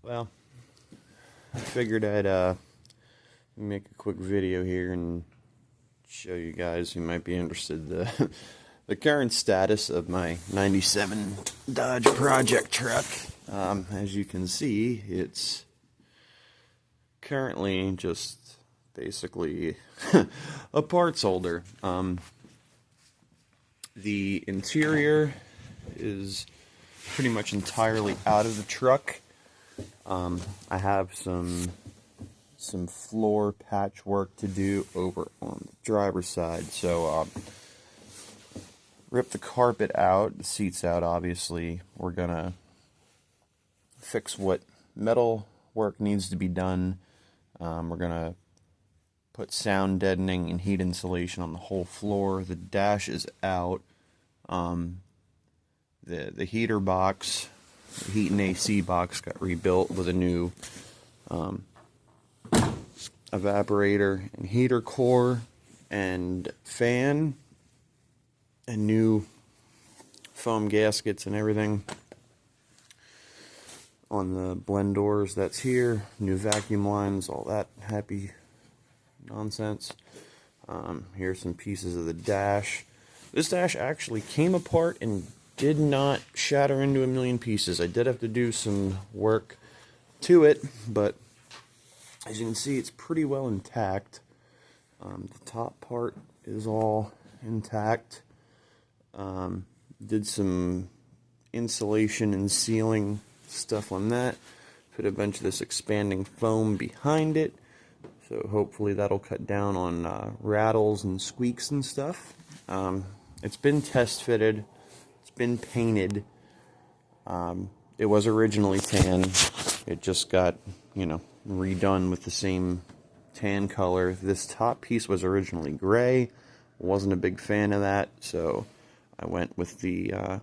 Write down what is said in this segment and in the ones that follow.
Well, I figured I'd make a quick video here and show you guys who might be interested the current status of my 97 Dodge Project truck. As you can see, it's currently just basically a parts holder. The interior is pretty much entirely out of the truck. I have some floor patchwork to do over on the driver's side, so rip the carpet out, the seats out. Obviously, we're gonna fix what metal work needs to be done. We're gonna put sound deadening and heat insulation on the whole floor. The dash is out. The heater box, the heat and AC box, got rebuilt with a new evaporator and heater core and fan and new foam gaskets and everything on the blend doors. That's here. New vacuum lines, all that happy nonsense. Here's some pieces of the dash. This dash actually came apart and did not shatter into a million pieces. I did have to do some work to it, but as you can see, it's pretty well intact. The top part is all intact. Did some insulation and sealing stuff on that. Put a bunch of this expanding foam behind it, so hopefully that'll cut down on rattles and squeaks and stuff. It's been test fitted. It's been painted. It was originally tan. It just got, redone with the same tan color. This top piece was originally gray. Wasn't a big fan of that, so I went with the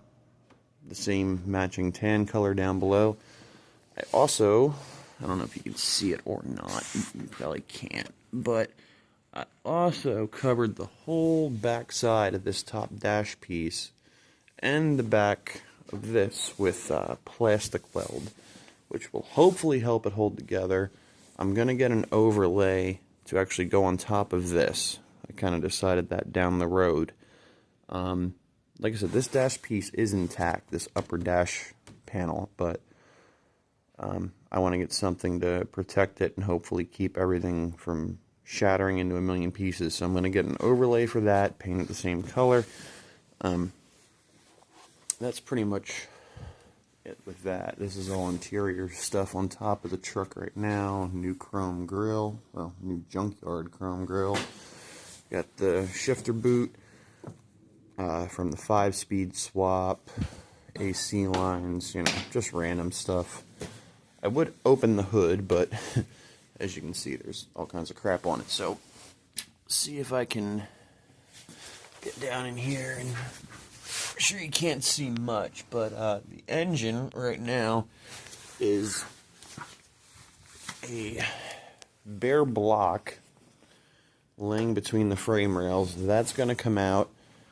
same matching tan color down below. I don't know if you can see it or not. You probably can't, but I also covered the whole back side of this top dash piece and the back of this with plastic weld, which will hopefully help it hold together. I'm going to get an overlay to actually go on top of this. I kind of decided that down the road. Like I said, this dash piece is intact, this upper dash panel, but I want to get something to protect it and hopefully keep everything from shattering into a million pieces. So I'm going to get an overlay for that, paint it the same color. That's pretty much it with that. This is all interior stuff on top of the truck right now. New chrome grille, well, new junkyard chrome grille. Got the shifter boot from the 5-speed swap, AC lines, just random stuff. I would open the hood, but as you can see, there's all kinds of crap on it. So, see if I can get down in here, and I'm sure you can't see much, but the engine right now is a bare block laying between the frame rails. That's going to come out.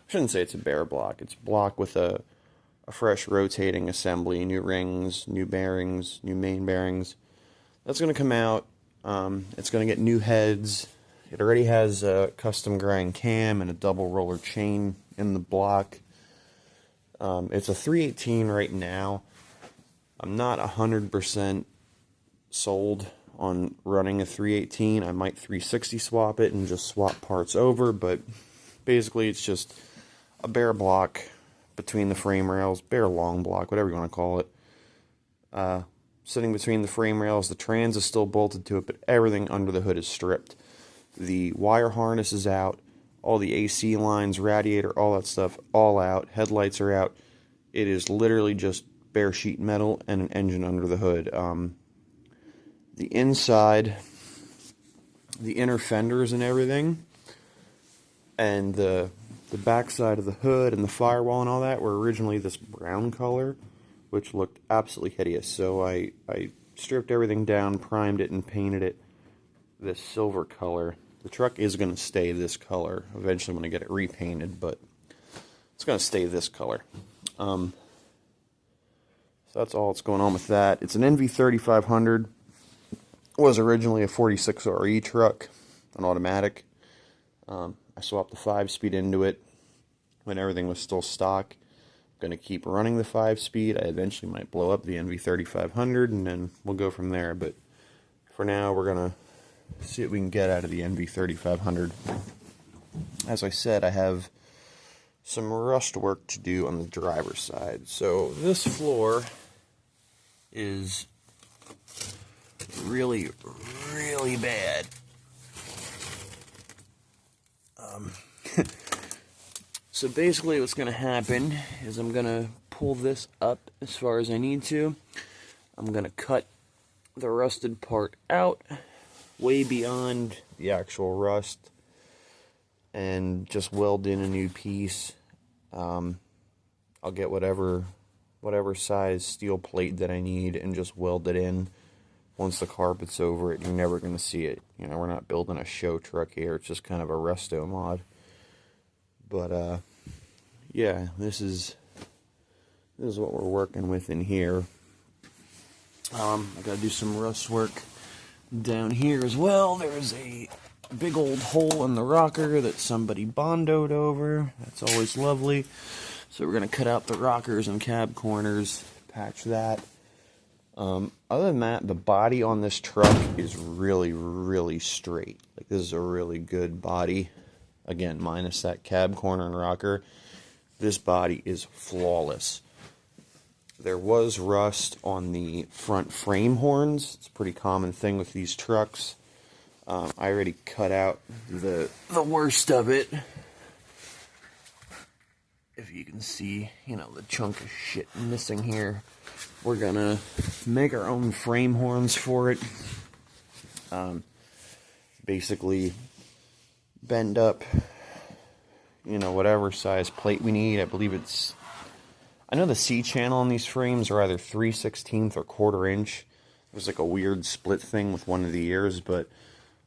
I shouldn't say it's a bare block. It's a block with a fresh rotating assembly, new rings, new bearings, new main bearings. That's going to come out. It's going to get new heads. It already has a custom grind cam and a double roller chain in the block. It's a 318 right now. I'm not 100% sold on running a 318. I might 360 swap it and just swap parts over, but basically it's just a bare block between the frame rails, bare long block, whatever you want to call it. Sitting between the frame rails, the trans is still bolted to it, but everything under the hood is stripped. The wire harness is out, all the AC lines, radiator, all that stuff, all out. Headlights are out. It is literally just bare sheet metal and an engine under the hood. The inside, the inner fenders and everything, and the back side of the hood and the firewall and all that were originally this brown color, which looked absolutely hideous. So I stripped everything down, primed it, and painted it this silver color. The truck is going to stay this color. Eventually I'm going to get it repainted, but it's going to stay this color. So that's all that's going on with that. It's an NV3500. Was originally a 46RE truck, an automatic. I swapped the 5-speed into it when everything was still stock. I'm going to keep running the 5-speed. I eventually might blow up the NV3500, and then we'll go from there. But for now, we're going to see what we can get out of the NV3500. As I said, I have some rust work to do on the driver's side. So this floor is really, really bad. So basically what's going to happen is I'm going to pull this up as far as I need to. I'm going to cut the rusted part out way beyond the actual rust and just weld in a new piece. I'll get whatever size steel plate that I need and just weld it in. Once the carpet's over it, you're never going to see it. You know, we're not building a show truck here. It's just kind of a resto mod. But, yeah, this is what we're working with in here. I got to do some rust work down here as well. There's a big old hole in the rocker that somebody bondoed over. That's always lovely. So we're going to cut out the rockers and cab corners, patch that. Other than that, the body on this truck is really, really straight. Like, this is a really good body. Again, minus that cab corner and rocker. This body is flawless. There was rust on the front frame horns. It's a pretty common thing with these trucks. I already cut out the worst of it. If you can see, you know, the chunk of shit missing here. We're gonna make our own frame horns for it. Basically bend up, you know, whatever size plate we need. I know the C-channel on these frames are either 3/16 or 1/4 inch. There's like a weird split thing with one of the ears, but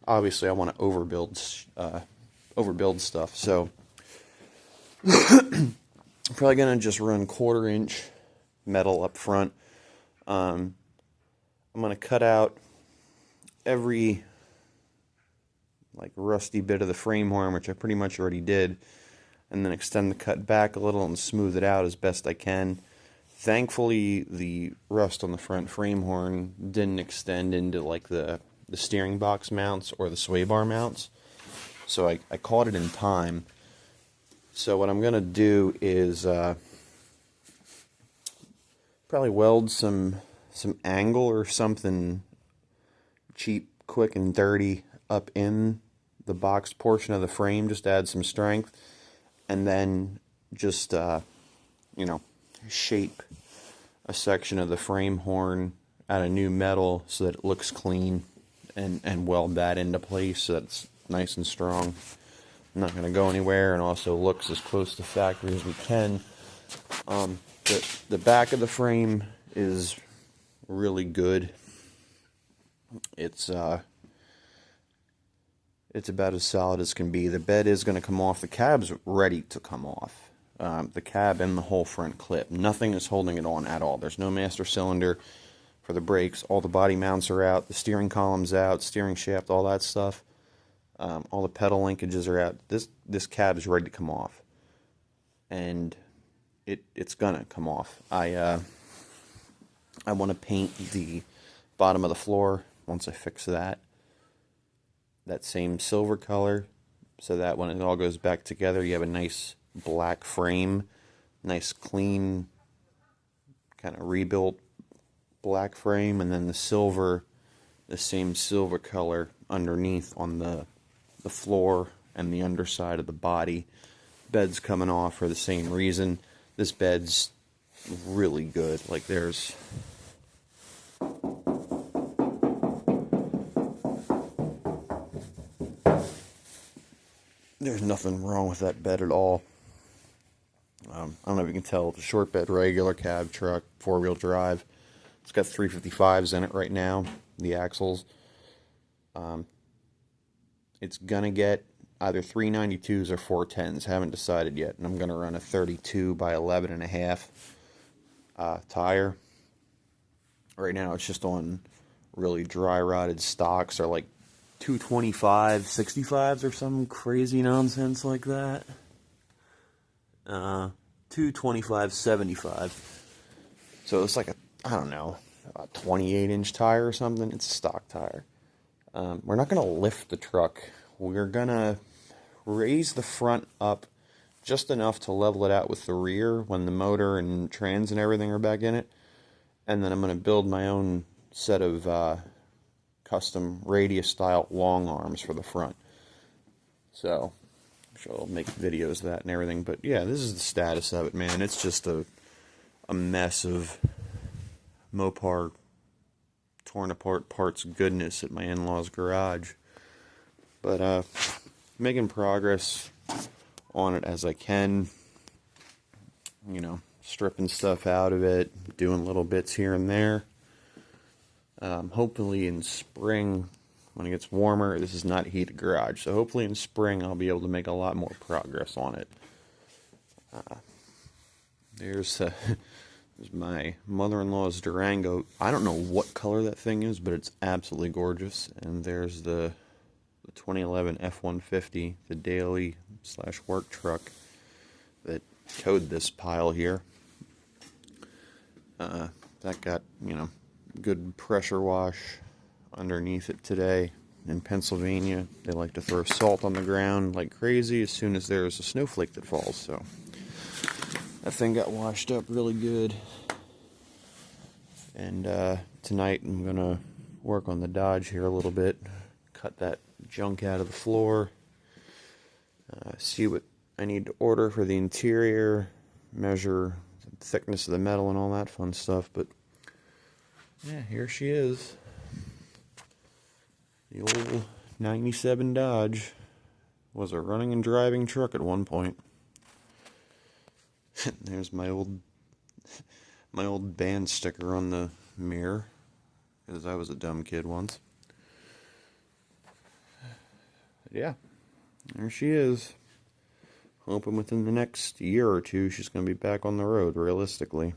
obviously I want to overbuild stuff, so I'm probably gonna just run 1/4 inch metal up front. I'm gonna cut out every like rusty bit of the frame horn, which I pretty much already did, and then extend the cut back a little and smooth it out as best I can. Thankfully, the rust on the front frame horn didn't extend into like the steering box mounts or the sway bar mounts, so I caught it in time. So what I'm gonna do is probably weld some angle or something cheap, quick, and dirty up in the boxed portion of the frame, just to add some strength, and then just you know, shape a section of the frame horn out of new metal so that it looks clean, and weld that into place so that it's nice and strong, not going to go anywhere, and also looks as close to factory as we can. The back of the frame is really good. It's about as solid as can be. The bed is going to come off. The cab's ready to come off. The cab and the whole front clip. Nothing is holding it on at all. There's no master cylinder for the brakes. All the body mounts are out. The steering column's out. Steering shaft, all that stuff. All the pedal linkages are out. This cab is ready to come off, and it's gonna come off. I want to paint the bottom of the floor once I fix that same silver color, so that when it all goes back together, you have a nice black frame, nice clean kind of rebuilt black frame, and then the same silver color underneath on the floor and the underside of the body. Bed's coming off for the same reason. This bed's really good. Like, there's nothing wrong with that bed at all. I don't know if you can tell, it's a short bed, regular cab truck, 4-wheel drive. It's got 355s in it right now, the axles. It's gonna get either 392s or 410s. Haven't decided yet, and I'm gonna run a 32 by 11.5 tire. Right now it's just on really dry rotted stocks. They're like 225 65s or some crazy nonsense like that. 225 75. So it's like I don't know, a 28-inch tire or something. It's a stock tire. We're not going to lift the truck. We're going to raise the front up just enough to level it out with the rear when the motor and trans and everything are back in it. And then I'm going to build my own set of custom radius style long arms for the front. So I'm sure I'll make videos of that and everything. But yeah, this is the status of it, man. It's just a mess of Mopar torn apart parts goodness at my in-laws' garage. But making progress on it as I can. You know, stripping stuff out of it, doing little bits here and there. Hopefully in spring, when it gets warmer, this is not a heated garage, so hopefully in spring I'll be able to make a lot more progress on it. There's my mother-in-law's Durango. I don't know what color that thing is, but it's absolutely gorgeous. And there's the 2011 F-150, the daily/work truck that towed this pile here. That got, you know, good pressure wash underneath it today. In Pennsylvania, they like to throw salt on the ground like crazy as soon as there's a snowflake that falls, so that thing got washed up really good. And tonight I'm going to work on the Dodge here a little bit, cut that junk out of the floor, see what I need to order for the interior, measure the thickness of the metal and all that fun stuff. But yeah, here she is. The old 97 Dodge was a running and driving truck at one point. There's my old band sticker on the mirror, because I was a dumb kid once. But yeah, there she is. Hoping within the next year or two she's going to be back on the road, realistically.